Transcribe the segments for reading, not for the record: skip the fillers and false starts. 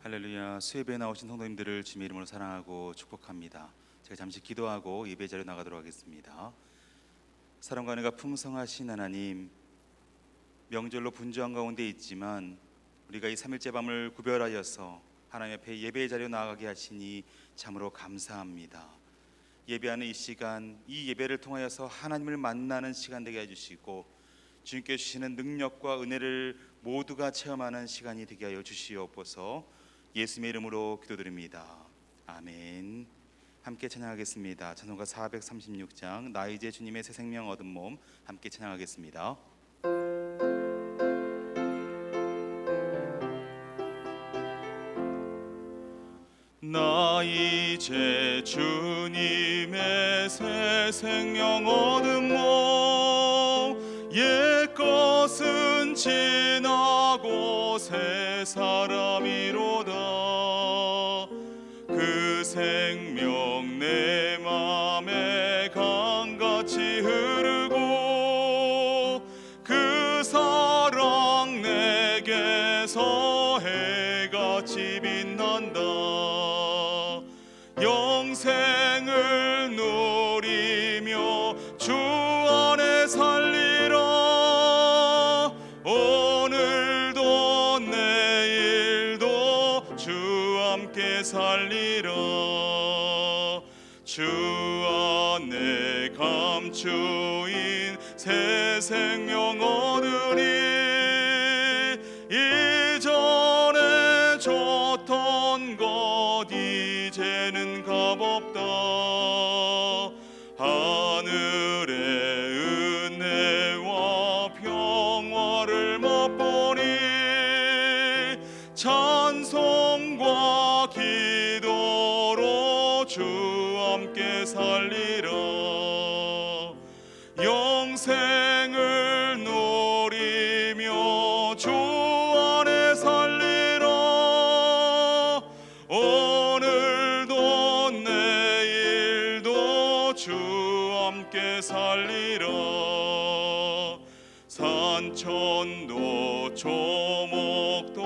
할렐루야. 수예배에 나오신 성도님들을 주님의 이름으로 사랑하고 축복합니다. 제가 잠시 기도하고 예배 자리에 나가도록 하겠습니다. 사랑과 은혜가 풍성하신 하나님, 명절로 분주한 가운데 있지만 우리가 이 3일째 밤을 구별하여서 하나님 앞에 예배의 자리에 나아가게 하시니 참으로 감사합니다. 예배하는 이 시간, 이 예배를 통하여서 하나님을 만나는 시간 되게 해주시고 주님께 주시는 능력과 은혜를 모두가 체험하는 시간이 되게 하여 주시옵소서. 예수님의 이름으로 기도드립니다. 아멘. 함께 찬양하겠습니다. 찬송가 436장 나 이제 주님의 새 생명 얻은 몸, 함께 찬양하겠습니다. 나 이제 주님의 새 생명 얻은 몸, 옛 것은 지나고 새 사람이로다. 그 생명 내 맘에 강같이 흐르고 그 사랑 내게서 해같이 빛난다. 영생을 누리며 주 안에 살리라. 오늘도 내일도 주 함께 살리라. 주 안에 감추인 새 생명 얻으리. 이전에 줬던 것 이제는 값없다. 하늘의 은혜와 평화를 맛보니 찬송과 기도로 주 함께 살리라. 영생을 누리며 주 안에 살리라. 오늘도 내일도 주 함께 살리라. 산천도 조목도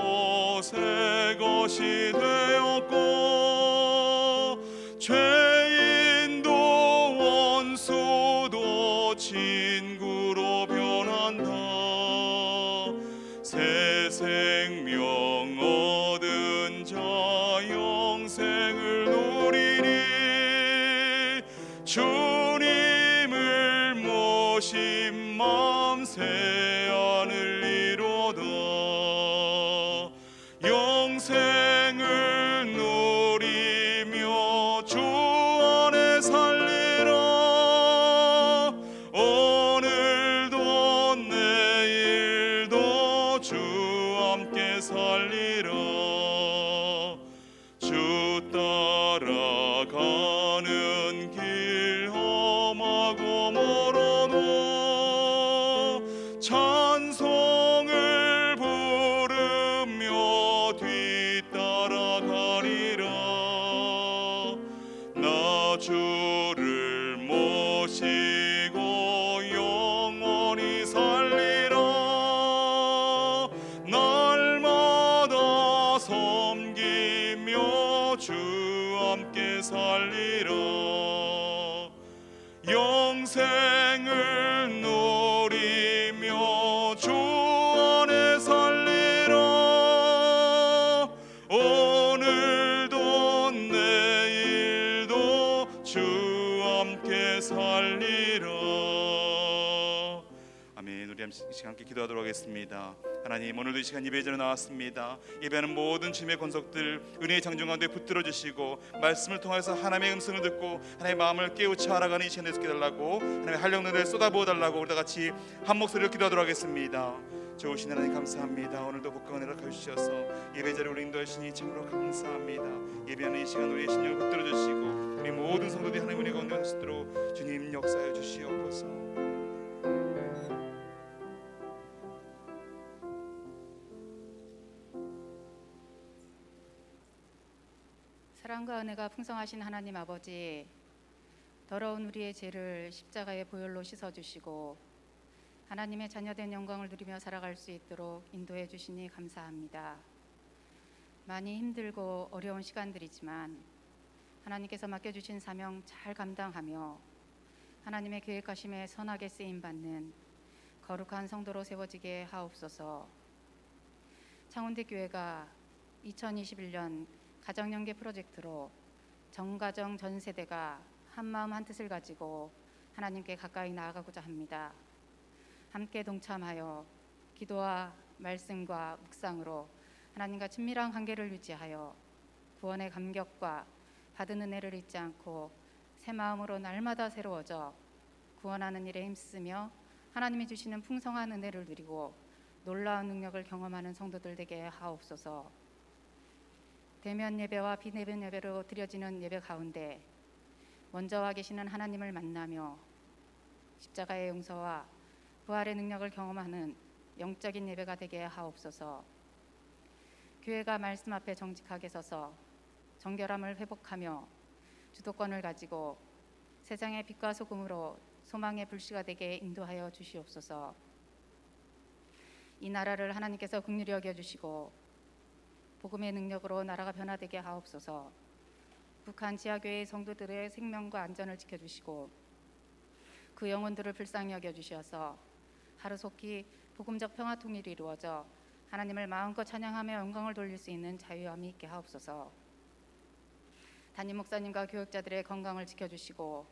새 것이 되었고 죄인도 원수도 친구로 변한다. 새 생명 얻은 자 영생을 누리니 주님을 모신 마음 새 안을 이루다. 영생을 누리며 주 안에 살리라. 오늘도 내일도 주 함께 살리라. 주 따라가는 길 험하고 멀어도 찬송을 부르며 뒤따라가리라. 나 주를 모시고 영원히 살리라. 날마다 섬기며 주 함께 살리라. 영생을 누리며 주 안에 살리라. 오늘도 내일도 주 함께 살리라. 아멘. 우리 시간 함께 기도하도록 하겠습니다. 하나님, 오늘도 이 시간 예배 자리에 나왔습니다. 예배하는 모든 주님의 권속들 은혜의 장중 가운데 붙들어 주시고 말씀을 통해서 하나님의 음성을 듣고 하나님의 마음을 깨우쳐 알아가는 이 시간에 깨달라고 하나님의 활력능을 쏟아부어 달라고 우리 다 같이 한 목소리로 기도하도록 하겠습니다. 좋으신 하나님 감사합니다. 오늘도 복강을 허락해 주셔서 예배 자리에 우리 인도하시니 참으로 감사합니다. 예배하는 이 시간 우리의 신령을 붙들어 주시고 우리 모든 성도들이 하나님 은혜 가운데 할 수 있도록 주님 역사해 주시옵소서. 사랑과 은혜가 풍성하신 하나님 아버지, 더러운 우리의 죄를 십자가의 보혈로 씻어주시고 하나님의 자녀된 영광을 누리며 살아갈 수 있도록 인도해 주시니 감사합니다. 많이 힘들고 어려운 시간들이지만 하나님께서 맡겨주신 사명 잘 감당하며 하나님의 계획하심에 선하게 쓰임받는 거룩한 성도로 세워지게 하옵소서. 창원대 교회가 2021년 가정연계 프로젝트로 전가정 전 세대가 한마음 한뜻을 가지고 하나님께 가까이 나아가고자 합니다. 함께 동참하여 기도와 말씀과 묵상으로 하나님과 친밀한 관계를 유지하여 구원의 감격과 받은 은혜를 잊지 않고 새 마음으로 날마다 새로워져 구원하는 일에 힘쓰며 하나님이 주시는 풍성한 은혜를 누리고 놀라운 능력을 경험하는 성도들 되게 하옵소서. 대면 예배와 비대면 예배로 드려지는 예배 가운데 먼저 와 계시는 하나님을 만나며 십자가의 용서와 부활의 능력을 경험하는 영적인 예배가 되게 하옵소서. 교회가 말씀 앞에 정직하게 서서 정결함을 회복하며 주도권을 가지고 세상의 빛과 소금으로 소망의 불씨가 되게 인도하여 주시옵소서. 이 나라를 하나님께서 긍휼히 여겨주시고 복음의 능력으로 나라가 변화되게 하옵소서. 북한 지하교회 성도들의 생명과 안전을 지켜주시고 그 영혼들을 불쌍히 여겨주셔서 하루속히 복음적 평화 통일이 이루어져 하나님을 마음껏 찬양하며 영광을 돌릴 수 있는 자유함이 있게 하옵소서. 담임 목사님과 교육자들의 건강을 지켜주시고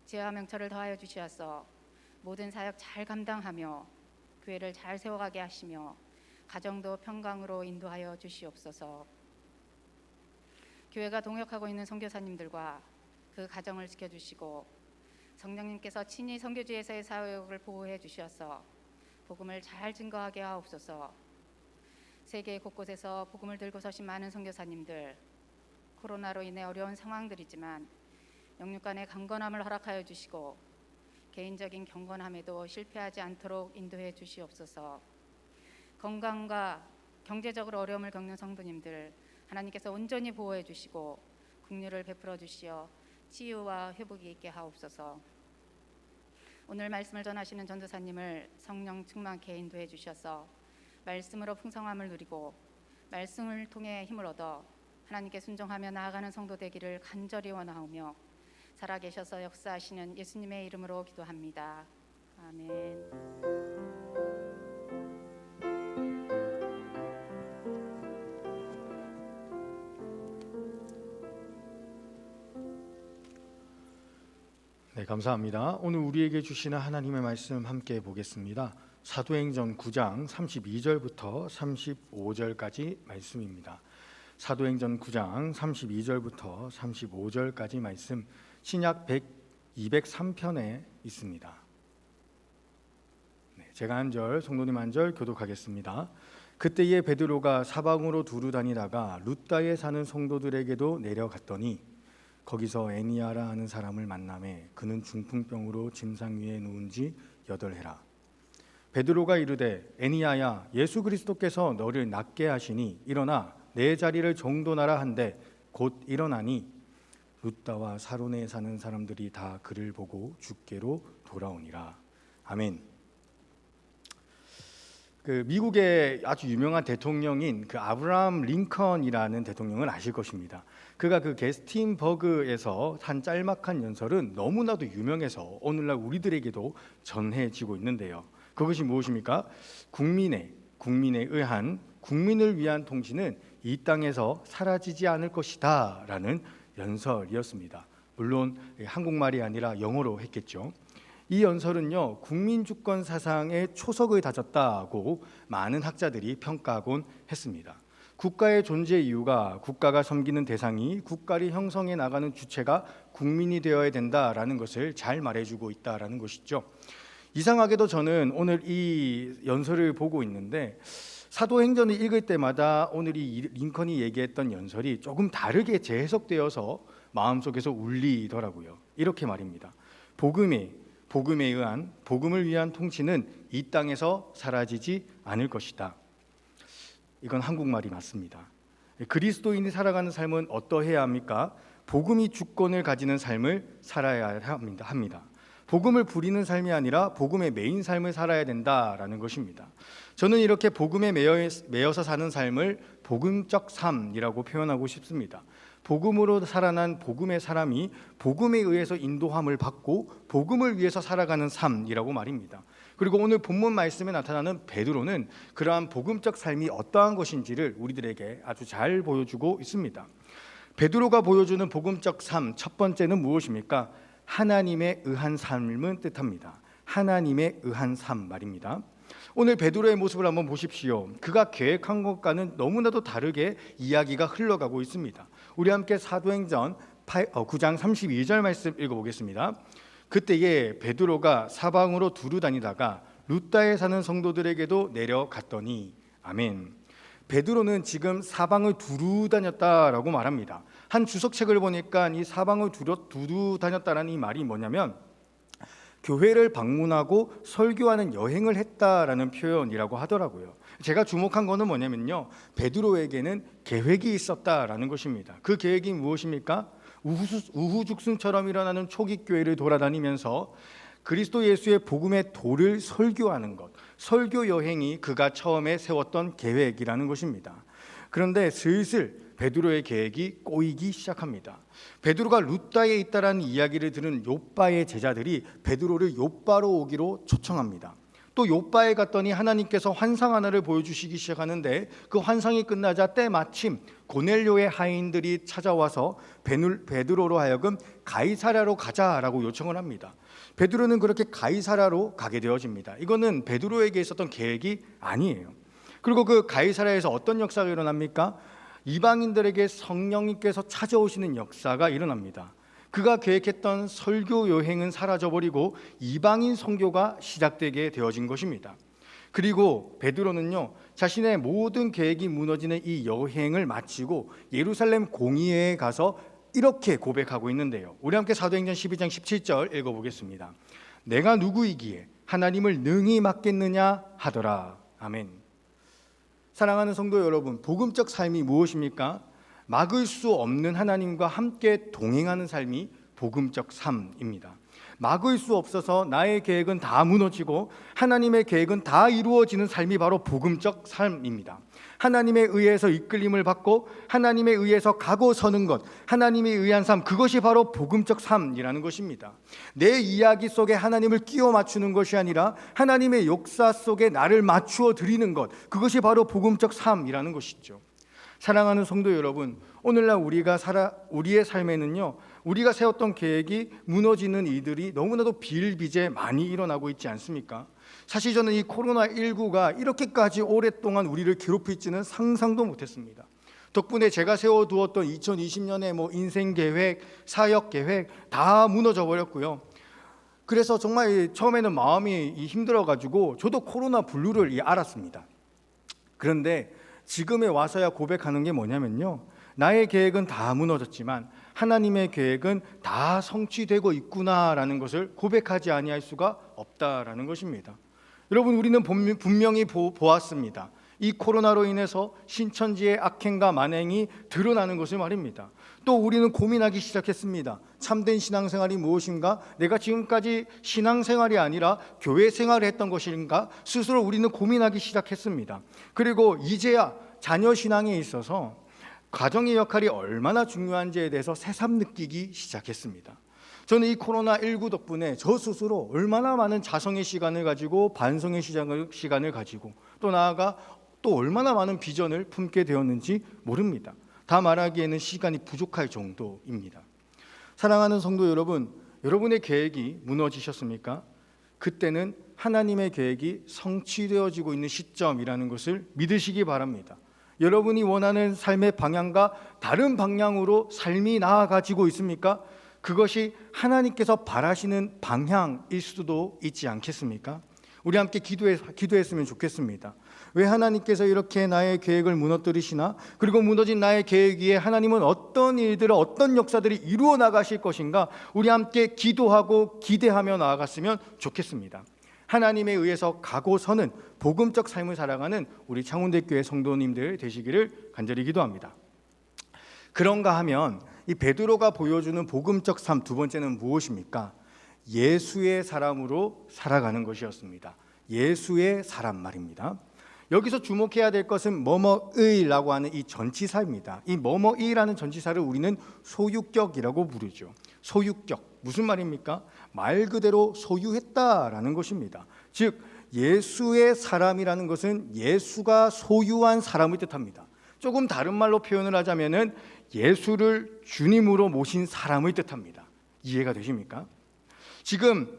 지혜와 명철을 더하여 주시어서 모든 사역 잘 감당하며 교회를 잘 세워가게 하시며 가정도 평강으로 인도하여 주시옵소서. 교회가 동역하고 있는 선교사님들과 그 가정을 지켜주시고 성령님께서 친히 선교지에서의 사역을 보호해 주셔서 복음을 잘 증거하게 하옵소서. 세계 곳곳에서 복음을 들고 서신 많은 선교사님들, 코로나로 인해 어려운 상황들이지만 영육 간의 강건함을 허락하여 주시고 개인적인 경건함에도 실패하지 않도록 인도해 주시옵소서. 건강과 경제적으로 어려움을 겪는 성도님들 하나님께서 온전히 보호해 주시고 긍휼을 베풀어 주시어 치유와 회복이 있게 하옵소서. 오늘 말씀을 전하시는 전도사님을 성령 충만케 인도해 주셔서 말씀으로 풍성함을 누리고 말씀을 통해 힘을 얻어 하나님께 순종하며 나아가는 성도 되기를 간절히 원하오며 살아계셔서 역사하시는 예수님의 이름으로 기도합니다. 아멘. 네, 감사합니다. 오늘 우리에게 주시는 하나님의 말씀 함께 보겠습니다. 사도행전 9장 32절부터 35절까지 말씀입니다. 사도행전 9장 32절부터 35절까지 말씀 신약 203편에 있습니다. 네, 제가 한 절, 성도님 한 절 교독하겠습니다. 그때에 베드로가 사방으로 두루 다니다가 룻다에 사는 성도들에게도 내려갔더니 거기서 애니아라 하는 사람을 만나매 그는 중풍병으로 침상 위에 누운 지 8해라. 베드로가 이르되 애니아야 예수 그리스도께서 너를 낫게 하시니 일어나 내 자리를 정돈하라 한데 곧 일어나니 룻다와 사론에 사는 사람들이 다 그를 보고 주께로 돌아오니라. 아멘. 미국의 아주 유명한 대통령인 아브라함 링컨이라는 대통령을 아실 것입니다. 그가 게스틴버그에서 한 짤막한 연설은 너무나도 유명해서 오늘날 우리들에게도 전해지고 있는데요. 그것이 무엇입니까? 국민에 의한 국민을 위한 통치는 이 땅에서 사라지지 않을 것이다 라는 연설이었습니다. 물론 한국말이 아니라 영어로 했겠죠. 이 연설은요, 국민주권 사상의 초석을 다졌다고 많은 학자들이 평가하곤 했습니다. 국가의 존재 이유가 국가가 섬기는 대상이 국가를 형성해 나가는 주체가 국민이 되어야 된다라는 것을 잘 말해주고 있다라는 것이죠. 이상하게도 저는 오늘 이 연설을 보고 있는데 사도행전을 읽을 때마다 오늘 이 링컨이 얘기했던 연설이 조금 다르게 재해석되어서 마음속에서 울리더라고요. 이렇게 말입니다. 복음에 의한 복음을 위한 통치는 이 땅에서 사라지지 않을 것이다. 이건 한국말이 맞습니다. 그리스도인이 살아가는 삶은 어떠해야 합니까? 복음이 주권을 가지는 삶을 살아야 합니다. 복음을 부리는 삶이 아니라 복음의 메인 삶을 살아야 된다라는 것입니다. 저는 이렇게 복음에 매여서 사는 삶을 복음적 삶이라고 표현하고 싶습니다. 복음으로 살아난 복음의 사람이 복음에 의해서 인도함을 받고 복음을 위해서 살아가는 삶이라고 말입니다. 그리고 오늘 본문 말씀에 나타나는 베드로는 그러한 복음적 삶이 어떠한 것인지를 우리들에게 아주 잘 보여주고 있습니다. 베드로가 보여주는 복음적 삶 첫 번째는 무엇입니까? 하나님에 의한 삶을 뜻합니다. 하나님에 의한 삶 말입니다. 오늘 베드로의 모습을 한번 보십시오. 그가 계획한 것과는 너무나도 다르게 이야기가 흘러가고 있습니다. 우리 함께 사도행전 9장 32절 말씀 읽어보겠습니다. 그때에 베드로가 사방으로 두루 다니다가 루다에 사는 성도들에게도 내려갔더니 아멘. 베드로는 지금 사방을 두루 다녔다라고 말합니다. 한 주석책을 보니까 이 사방을 두루 다녔다라는 이 말이 뭐냐면 교회를 방문하고 설교하는 여행을 했다라는 표현이라고 하더라고요. 제가 주목한 거는 뭐냐면요, 베드로에게는 계획이 있었다라는 것입니다. 그 계획이 무엇입니까? 우후죽순처럼 일어나는 초기 교회를 돌아다니면서 그리스도 예수의 복음의 도를 설교하는 것, 설교 여행이 그가 처음에 세웠던 계획이라는 것입니다. 그런데 슬슬 베드로의 계획이 꼬이기 시작합니다. 베드로가 루다에 있다라는 이야기를 들은 욥바의 제자들이 베드로를 욥바로 오기로 초청합니다. 또 욥바에 갔더니 하나님께서 환상 하나를 보여주시기 시작하는데 그 환상이 끝나자 때마침 고넬료의 하인들이 찾아와서 베드로로 하여금 가이사랴로 가자라고 요청을 합니다. 베드로는 그렇게 가이사랴로 가게 되어집니다. 이거는 베드로에게 있었던 계획이 아니에요. 그리고 그 가이사랴에서 어떤 역사가 일어납니까? 이방인들에게 성령님께서 찾아오시는 역사가 일어납니다. 그가 계획했던 설교 여행은 사라져버리고 이방인 선교가 시작되게 되어진 것입니다. 그리고 베드로는요, 자신의 모든 계획이 무너지는 이 여행을 마치고 예루살렘 공의회에 가서 이렇게 고백하고 있는데요. 우리 함께 사도행전 12장 17절 읽어보겠습니다. 내가 누구이기에 하나님을 능히 맡겠느냐 하더라. 아멘. 사랑하는 성도 여러분, 복음적 삶이 무엇입니까? 막을 수 없는 하나님과 함께 동행하는 삶이 복음적 삶입니다. 막을 수 없어서 나의 계획은 다 무너지고 하나님의 계획은 다 이루어지는 삶이 바로 복음적 삶입니다. 하나님에 의해서 이끌림을 받고 하나님에 의해서 가고 서는 것, 하나님에 의한 삶, 그것이 바로 복음적 삶이라는 것입니다. 내 이야기 속에 하나님을 끼워 맞추는 것이 아니라 하나님의 역사 속에 나를 맞추어 드리는 것, 그것이 바로 복음적 삶이라는 것이죠. 사랑하는 성도 여러분, 오늘날 우리의 삶에는요, 우리가 세웠던 계획이 무너지는 일들이 너무나도 비일비재 많이 일어나고 있지 않습니까? 사실 저는 이 코로나19가 이렇게까지 오랫동안 우리를 괴롭힐지는 상상도 못했습니다. 덕분에 제가 세워두었던 2020년의 인생 계획, 사역 계획 다 무너져 버렸고요. 그래서 정말 처음에는 마음이 힘들어가지고 저도 코로나 블루를 알았습니다. 그런데 지금에 와서야 고백하는 게 뭐냐면요, 나의 계획은 다 무너졌지만 하나님의 계획은 다 성취되고 있구나라는 것을 고백하지 아니할 수가 없다라는 것입니다. 여러분, 우리는 분명히 보았습니다. 이 코로나로 인해서 신천지의 악행과 만행이 드러나는 것을 말입니다. 또 우리는 고민하기 시작했습니다. 참된 신앙생활이 무엇인가? 내가 지금까지 신앙생활이 아니라 교회 생활을 했던 것인가? 스스로 우리는 고민하기 시작했습니다. 그리고 이제야 자녀 신앙에 있어서 가정의 역할이 얼마나 중요한지에 대해서 새삼 느끼기 시작했습니다. 저는 이 코로나19 덕분에 저 스스로 얼마나 많은 자성의 시간을 가지고 반성의 시간을 가지고 또 나아가 또 얼마나 많은 비전을 품게 되었는지 모릅니다. 다 말하기에는 시간이 부족할 정도입니다. 사랑하는 성도 여러분, 여러분의 계획이 무너지셨습니까? 그때는 하나님의 계획이 성취되어지고 있는 시점이라는 것을 믿으시기 바랍니다. 여러분이 원하는 삶의 방향과 다른 방향으로 삶이 나아가지고 있습니까? 그것이 하나님께서 바라시는 방향일 수도 있지 않겠습니까? 우리 함께 기도했으면 좋겠습니다. 왜 하나님께서 이렇게 나의 계획을 무너뜨리시나? 그리고 무너진 나의 계획 위에 하나님은 어떤 일들을, 어떤 역사들이 이루어 나가실 것인가? 우리 함께 기도하고 기대하며 나아갔으면 좋겠습니다. 하나님에 의해서 가고 서는 복음적 삶을 살아가는 우리 창원대교회 성도님들 되시기를 간절히 기도합니다. 그런가 하면 이 베드로가 보여주는 복음적 삶 두 번째는 무엇입니까? 예수의 사람으로 살아가는 것이었습니다. 예수의 사람 말입니다. 여기서 주목해야 될 것은 뭐뭐의라고 하는 이 전치사입니다. 이 뭐뭐의라는 전치사를 우리는 소유격이라고 부르죠. 소유격, 무슨 말입니까? 말 그대로 소유했다라는 것입니다. 즉 예수의 사람이라는 것은 예수가 소유한 사람을 뜻합니다. 조금 다른 말로 표현을 하자면은 예수를 주님으로 모신 사람을 뜻합니다. 이해가 되십니까? 지금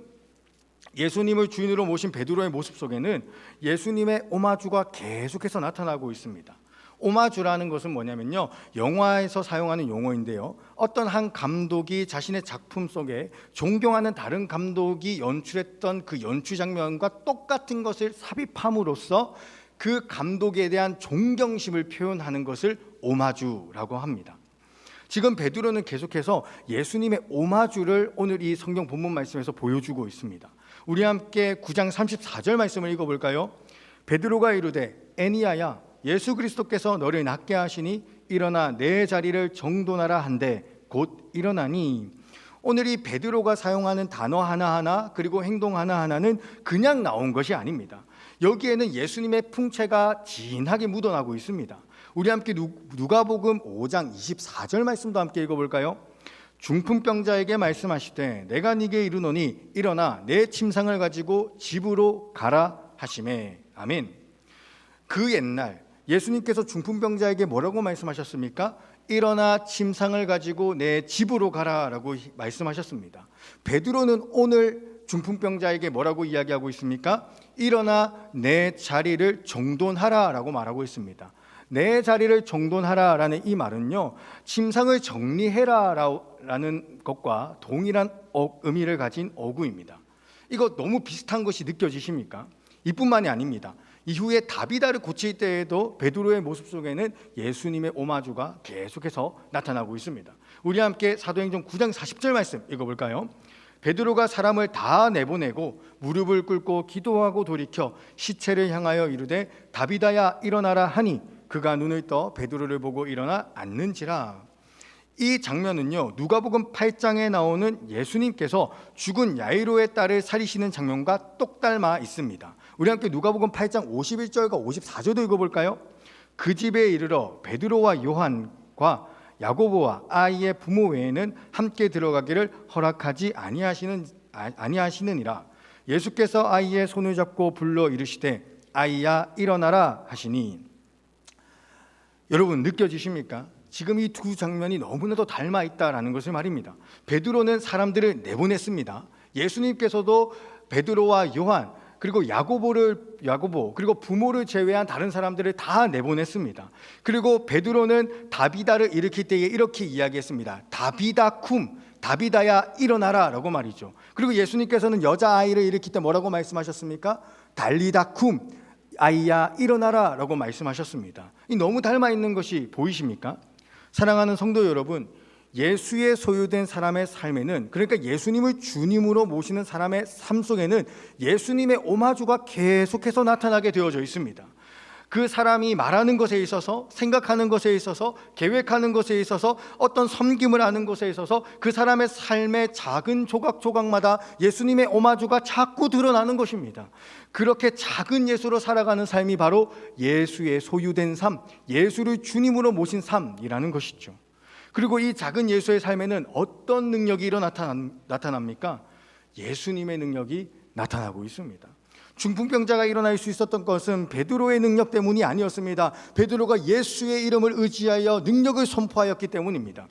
예수님을 주인으로 모신 베드로의 모습 속에는 예수님의 오마주가 계속해서 나타나고 있습니다. 오마주라는 것은 뭐냐면요, 영화에서 사용하는 용어인데요, 어떤 한 감독이 자신의 작품 속에 존경하는 다른 감독이 연출했던 그 연출 장면과 똑같은 것을 삽입함으로써 그 감독에 대한 존경심을 표현하는 것을 오마주라고 합니다. 지금 베드로는 계속해서 예수님의 오마주를 오늘 이 성경 본문 말씀에서 보여주고 있습니다. 우리 함께 9장 34절 말씀을 읽어볼까요? 베드로가 이르되 애니야야, 예수 그리스도께서 너를 낫게 하시니 일어나 내 자리를 정돈하라 한데 곧 일어나니. 오늘 이 베드로가 사용하는 단어 하나하나 그리고 행동 하나하나는 그냥 나온 것이 아닙니다. 여기에는 예수님의 풍채가 진하게 묻어나고 있습니다. 우리 함께 누가복음 5장 24절 말씀도 함께 읽어볼까요? 중풍병자에게 말씀하시되 내가 네게 이르노니 일어나 내 침상을 가지고 집으로 가라 하시매. 아멘. 그 옛날 예수님께서 중풍병자에게 뭐라고 말씀하셨습니까? 일어나 침상을 가지고 내 집으로 가라라고 말씀하셨습니다. 베드로는 오늘 중풍병자에게 뭐라고 이야기하고 있습니까? 일어나 내 자리를 정돈하라라고 말하고 있습니다. 내 자리를 정돈하라라는 이 말은요, 침상을 정리해라라는 것과 동일한 의미를 가진 어구입니다. 이거 너무 비슷한 것이 느껴지십니까? 이뿐만이 아닙니다. 이후에 다비다를 고칠 때에도 베드로의 모습 속에는 예수님의 오마주가 계속해서 나타나고 있습니다. 우리 함께 사도행전 9장 40절 말씀 읽어볼까요? 베드로가 사람을 다 내보내고 무릎을 꿇고 기도하고 돌이켜 시체를 향하여 이르되 다비다야 일어나라 하니 그가 눈을 떠 베드로를 보고 일어나 앉는지라. 이 장면은요, 누가복음 8장에 나오는 예수님께서 죽은 야이로의 딸을 살리시는 장면과 똑 닮아 있습니다. 우리 함께 누가복음 8장 51절과 54절도 읽어볼까요? 그 집에 이르러 베드로와 요한과 야고보와 아이의 부모 외에는 함께 들어가기를 허락하지 아니하시느니라. 예수께서 아이의 손을 잡고 불러 이르시되 아이야 일어나라 하시니. 여러분 느껴지십니까? 지금 이 두 장면이 너무나도 닮아 있다라는 것을 말입니다. 베드로는 사람들을 내보냈습니다. 예수님께서도 베드로와 요한 그리고 야고보 그리고 부모를 제외한 다른 사람들을 다 내보냈습니다. 그리고 베드로는 다비다를 일으킬 때에 이렇게 이야기했습니다. 다비다쿰, 다비다야 일어나라라고 말이죠. 그리고 예수님께서는 여자아이를 일으킬 때 뭐라고 말씀하셨습니까? 달리다쿰, 아이야 일어나라라고 말씀하셨습니다. 이 너무 닮아 있는 것이 보이십니까? 사랑하는 성도 여러분, 예수의 소유된 사람의 삶에는, 그러니까 예수님을 주님으로 모시는 사람의 삶 속에는 예수님의 오마주가 계속해서 나타나게 되어져 있습니다. 그 사람이 말하는 것에 있어서, 생각하는 것에 있어서, 계획하는 것에 있어서, 어떤 섬김을 하는 것에 있어서 그 사람의 삶의 작은 조각조각마다 예수님의 오마주가 자꾸 드러나는 것입니다. 그렇게 작은 예수로 살아가는 삶이 바로 예수의 소유된 삶, 예수를 주님으로 모신 삶이라는 것이죠. 그리고 이 작은 예수의 삶에는 어떤 능력이 나타납니까? 예수님의 능력이 나타나고 있습니다. 중풍병자가 일어날 수 있었던 것은 베드로의 능력 때문이 아니었습니다. 베드로가 예수의 이름을 의지하여 능력을 선포하였기 때문입니다.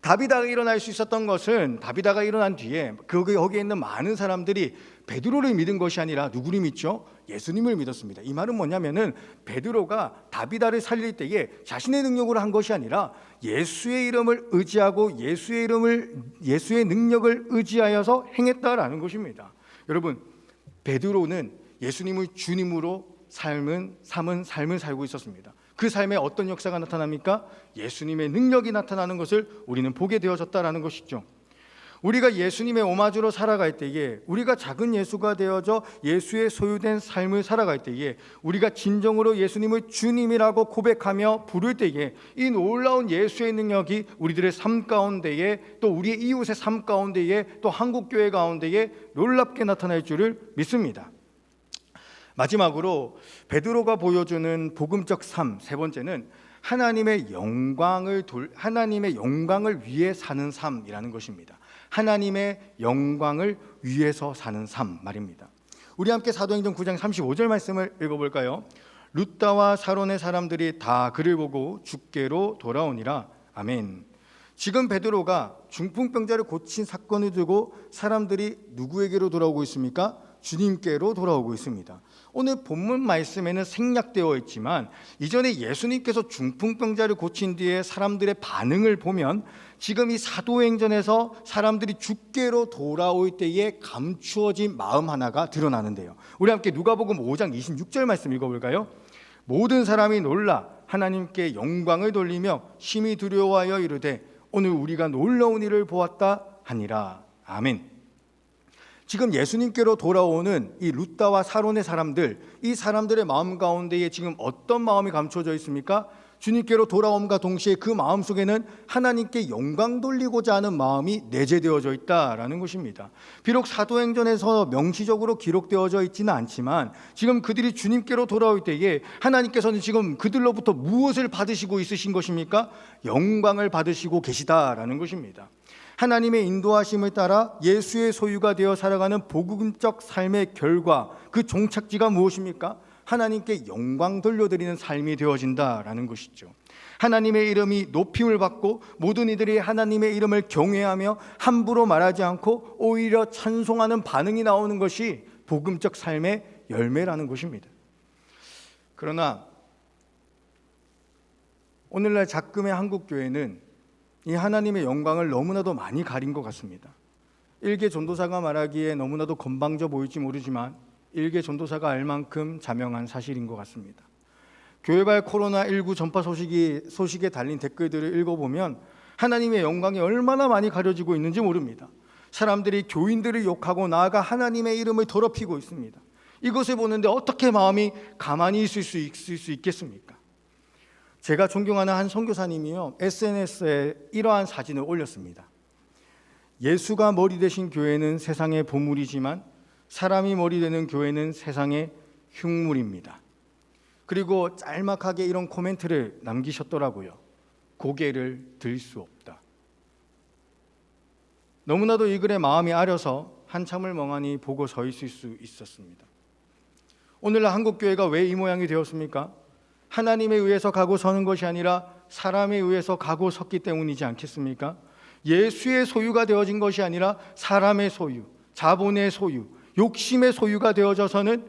다비다가 일어날 수 있었던 것은 다비다가 일어난 뒤에 거기에 있는 많은 사람들이 베드로를 믿은 것이 아니라 누구를 믿죠? 예수님을 믿었습니다. 이 말은 뭐냐면은 베드로가 다비다를 살릴 때에 자신의 능력으로 한 것이 아니라 예수의 이름을 의지하고 예수의 능력을 의지하여서 행했다라는 것입니다. 여러분, 베드로는 예수님을 주님으로 삶을 살고 있었습니다. 그 삶에 어떤 역사가 나타납니까? 예수님의 능력이 나타나는 것을 우리는 보게 되어졌다라는 것이죠. 우리가 예수님의 오마주로 살아갈 때에, 우리가 작은 예수가 되어져 예수의 소유된 삶을 살아갈 때에, 우리가 진정으로 예수님을 주님이라고 고백하며 부를 때에 이 놀라운 예수의 능력이 우리들의 삶 가운데에, 또 우리의 이웃의 삶 가운데에, 또 한국교회 가운데에 놀랍게 나타날 줄을 믿습니다. 마지막으로 베드로가 보여주는 복음적 삶, 세 번째는 하나님의 영광을 위해 사는 삶이라는 것입니다. 하나님의 영광을 위해서 사는 삶 말입니다. 우리 함께 사도행전 9장 35절 말씀을 읽어볼까요? 룻다와 사론의 사람들이 다 그를 보고 주께로 돌아오니라. 아멘. 지금 베드로가 중풍병자를 고친 사건을 두고 사람들이 누구에게로 돌아오고 있습니까? 주님께로 돌아오고 있습니다. 오늘 본문 말씀에는 생략되어 있지만 이전에 예수님께서 중풍병자를 고친 뒤에 사람들의 반응을 보면 지금 이 사도행전에서 사람들이 주께로 돌아올 때에 감추어진 마음 하나가 드러나는데요. 우리 함께 누가복음 5장 26절 말씀 읽어볼까요? 모든 사람이 놀라 하나님께 영광을 돌리며 심히 두려워하여 이르되 오늘 우리가 놀라운 일을 보았다 하니라. 아멘. 지금 예수님께로 돌아오는 이 룻다와 사론의 사람들, 이 사람들의 마음 가운데에 지금 어떤 마음이 감춰져 있습니까? 주님께로 돌아옴과 동시에 그 마음 속에는 하나님께 영광 돌리고자 하는 마음이 내재되어져 있다라는 것입니다. 비록 사도행전에서 명시적으로 기록되어져 있지는 않지만 지금 그들이 주님께로 돌아올 때에 하나님께서는 지금 그들로부터 무엇을 받으시고 있으신 것입니까? 영광을 받으시고 계시다라는 것입니다. 하나님의 인도하심을 따라 예수의 소유가 되어 살아가는 복음적 삶의 결과, 그 종착지가 무엇입니까? 하나님께 영광 돌려드리는 삶이 되어진다라는 것이죠. 하나님의 이름이 높임을 받고 모든 이들이 하나님의 이름을 경외하며 함부로 말하지 않고 오히려 찬송하는 반응이 나오는 것이 복음적 삶의 열매라는 것입니다. 그러나 오늘날 작금의 한국교회는 이 하나님의 영광을 너무나도 많이 가린 것 같습니다. 일개 전도사가 말하기에 너무나도 건방져 보일지 모르지만 일개 전도사가 알 만큼 자명한 사실인 것 같습니다. 교회발 코로나19 전파 소식에 달린 댓글들을 읽어보면 하나님의 영광이 얼마나 많이 가려지고 있는지 모릅니다. 사람들이 교인들을 욕하고 나아가 하나님의 이름을 더럽히고 있습니다. 이것을 보는데 어떻게 마음이 가만히 있을 수 있겠습니까? 제가 존경하는 한 선교사님이요, SNS에 이러한 사진을 올렸습니다. 예수가 머리 되신 교회는 세상의 보물이지만 사람이 머리 되는 교회는 세상의 흉물입니다. 그리고 짤막하게 이런 코멘트를 남기셨더라고요. 고개를 들 수 없다. 너무나도 이 글에 마음이 아려서 한참을 멍하니 보고 서 있을 수 있었습니다. 오늘날 한국교회가 왜 이 모양이 되었습니까? 하나님에 의해서 가고 서는 것이 아니라 사람에 의해서 가고 섰기 때문이지 않겠습니까? 예수의 소유가 되어진 것이 아니라 사람의 소유, 자본의 소유, 욕심의 소유가 되어져서는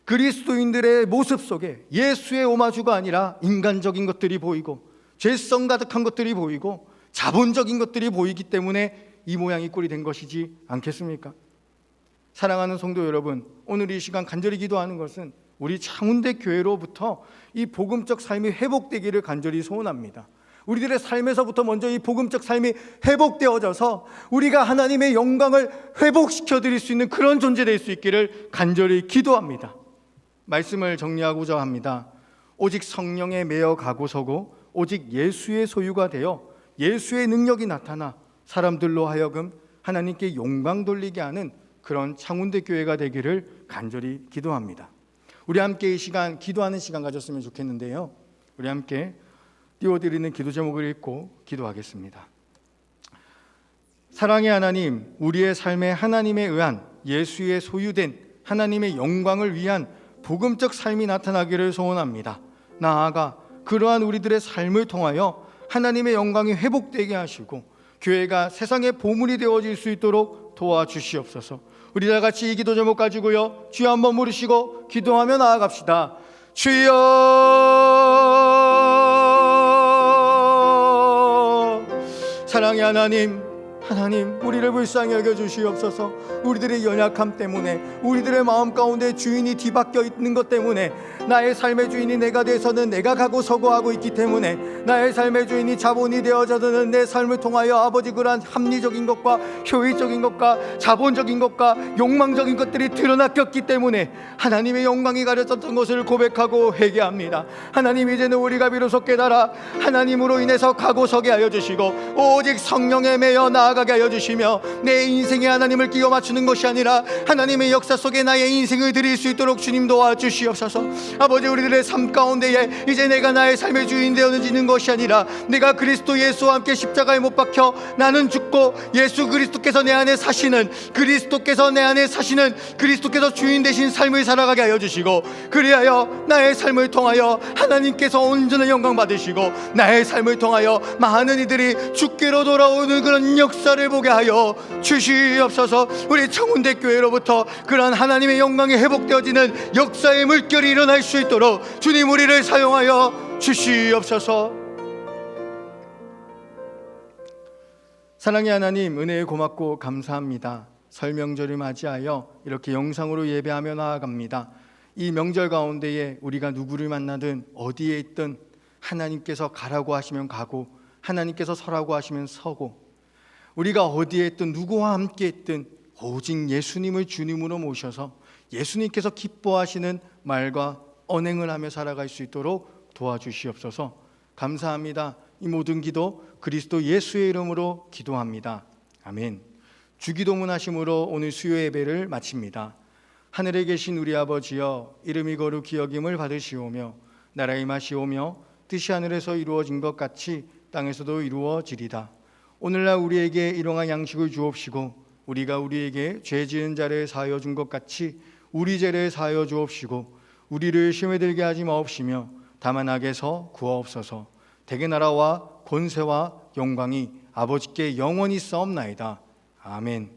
그리스도인들의 모습 속에 예수의 오마주가 아니라 인간적인 것들이 보이고 죄성 가득한 것들이 보이고 자본적인 것들이 보이기 때문에 이 모양이 꼴이 된 것이지 않겠습니까? 사랑하는 성도 여러분, 오늘 이 시간 간절히 기도하는 것은 우리 창운대 교회로부터 이 복음적 삶이 회복되기를 간절히 소원합니다. 우리들의 삶에서부터 먼저 이 복음적 삶이 회복되어져서 우리가 하나님의 영광을 회복시켜 드릴 수 있는 그런 존재 될 수 있기를 간절히 기도합니다. 말씀을 정리하고자 합니다. 오직 성령에 매여 가고 서고 오직 예수의 소유가 되어 예수의 능력이 나타나 사람들로 하여금 하나님께 영광 돌리게 하는 그런 창운대 교회가 되기를 간절히 기도합니다. 우리 함께 이 시간 기도하는 시간 가졌으면 좋겠는데요. 우리 함께 띄워드리는 기도 제목을 읽고 기도하겠습니다. 사랑의 하나님, 우리의 삶에 하나님에 의한 예수의 소유된 하나님의 영광을 위한 복음적 삶이 나타나기를 소원합니다. 나아가 그러한 우리들의 삶을 통하여 하나님의 영광이 회복되게 하시고 교회가 세상의 보물이 되어질 수 있도록 도와주시옵소서. 우리 다 같이 이 기도 제목 가지고요, 주여 한번 부르시고 기도하며 나아갑시다. 주여, 사랑의 하나님, 하나님, 우리를 불쌍히 여겨 주시옵소서. 우리들의 연약함 때문에, 우리들의 마음 가운데 주인이 뒤바뀌어 있는 것 때문에, 나의 삶의 주인이 내가 돼서는 내가 가고 서고 하고 있기 때문에, 나의 삶의 주인이 자본이 되어져서는 내 삶을 통하여 아버지 그러한 합리적인 것과 효율적인 것과 자본적인 것과 욕망적인 것들이 드러났기 때문에 하나님의 영광이 가려졌던 것을 고백하고 회개합니다. 하나님, 이제는 우리가 비로소 깨달아 하나님으로 인해서 가고 서게 하여 주시고 오직 성령에 매여 나아가게 하여 주시며, 내 인생에 하나님을 끼워 맞추는 것이 아니라 하나님의 역사 속에 나의 인생을 드릴 수 있도록 주님 도와주시옵소서. 아버지, 우리들의 삶 가운데에 이제 내가 나의 삶의 주인 되어지는 것이 아니라 내가 그리스도 예수와 함께 십자가에 못 박혀 나는 죽고 예수 그리스도께서 내 안에 사시는, 그리스도께서 내 안에 사시는, 그리스도께서 주인 되신 삶을 살아가게 하여 주시고, 그리하여 나의 삶을 통하여 하나님께서 온전한 영광 받으시고 나의 삶을 통하여 많은 이들이 주께로 돌아오는 그런 역사를 보게 하여 주시옵소서. 우리 청운대교회로부터 그런 하나님의 영광이 회복되어지는 역사의 물결이 일어날 수 있도록 주님 우리를 사용하여 주시옵소서. 사랑의 하나님, 은혜에 고맙고 감사합니다. 설 명절을 맞이하여 이렇게 영상으로 예배하며 나아갑니다. 이 명절 가운데에 우리가 누구를 만나든 어디에 있든 하나님께서 가라고 하시면 가고 하나님께서 서라고 하시면 서고, 우리가 어디에 있든 누구와 함께 있든 오직 예수님을 주님으로 모셔서 예수님께서 기뻐하시는 말과 언행을 하며 살아갈 수 있도록 도와주시옵소서. 감사합니다. 이 모든 기도 그리스도 예수의 이름으로 기도합니다. 아멘. 주기도문 하심으로 오늘 수요 예배를 마칩니다. 하늘에 계신 우리 아버지여, 이름이 거룩히 여김을 받으시오며 나라의 임하시오며 뜻이 하늘에서 이루어진 것 같이 땅에서도 이루어지리다. 오늘날 우리에게 일용할 양식을 주옵시고 우리가 우리에게 죄 지은 자를 사하여 준 것 같이 우리 죄를 사하여 주옵시고 우리를 시험에 들게 하지 마옵시며 다만 악에서 구하옵소서. 대개 나라와 권세와 영광이 아버지께 영원히 싸움나이다. 아멘.